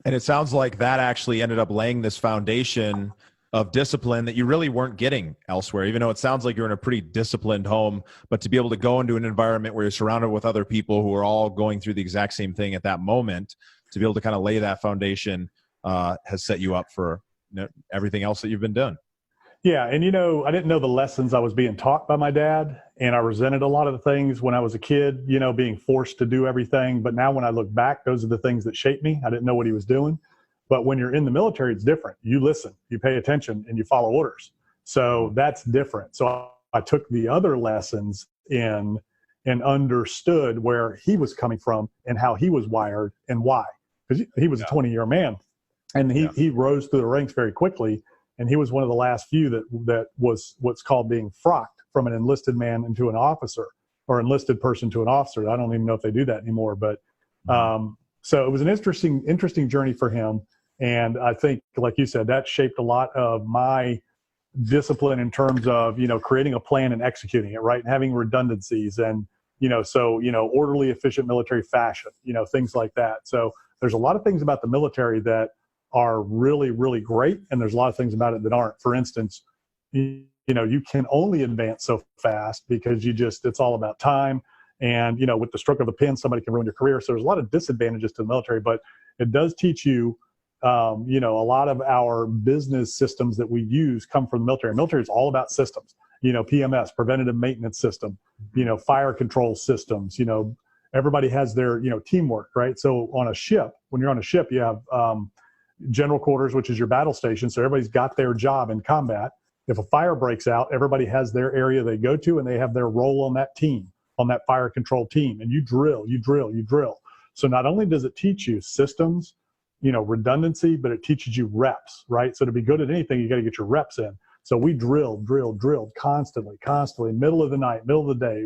And it sounds like that actually ended up laying this foundation of discipline that you really weren't getting elsewhere, even though it sounds like you're in a pretty disciplined home. But to be able to go into an environment where you're surrounded with other people who are all going through the exact same thing at that moment, to be able to kind of lay that foundation has set you up for everything else that you've been doing. Yeah. And, I didn't know the lessons I was being taught by my dad. And I resented a lot of the things when I was a kid, being forced to do everything. But now when I look back, those are the things that shaped me. I didn't know what he was doing. But when you're in the military, it's different. You listen, you pay attention, and you follow orders. So that's different. So I took the other lessons in and understood where he was coming from and how he was wired and why. Because he was a 20-year man. And he rose through the ranks very quickly. And he was one of the last few that was what's called being frocked from an enlisted man into an officer, or enlisted person to an officer. I don't even know if they do that anymore. But so it was an interesting journey for him. And I think, like you said, that shaped a lot of my discipline in terms of, creating a plan and executing it, right? And having redundancies and, orderly, efficient military fashion, things like that. So there's a lot of things about the military that are really, really great. And there's a lot of things about it that aren't. For instance, you can only advance so fast because it's all about time. And, with the stroke of a pen, somebody can ruin your career. So there's a lot of disadvantages to the military, but it does teach you, a lot of our business systems that we use come from the military. Military is all about systems, PMS, preventative maintenance system, fire control systems, everybody has their, teamwork, right? So on a ship, when you're on a ship, you have, general quarters, which is your battle station. So everybody's got their job in combat. If a fire breaks out, everybody has their area they go to, and they have their role on that team, on that fire control team. And you drill. So not only does it teach you systems, redundancy, but it teaches you reps, right? So to be good at anything, you got to get your reps in. So we drilled constantly, middle of the night, middle of the day,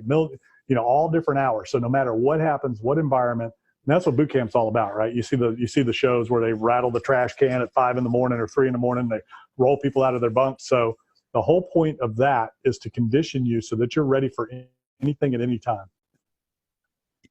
all different hours. So no matter what happens, what environment, and that's what boot camp's all about, right? You see the shows where they rattle the trash can at 5 a.m. or 3 a.m. They roll people out of their bunks. So the whole point of that is to condition you so that you're ready for anything at any time.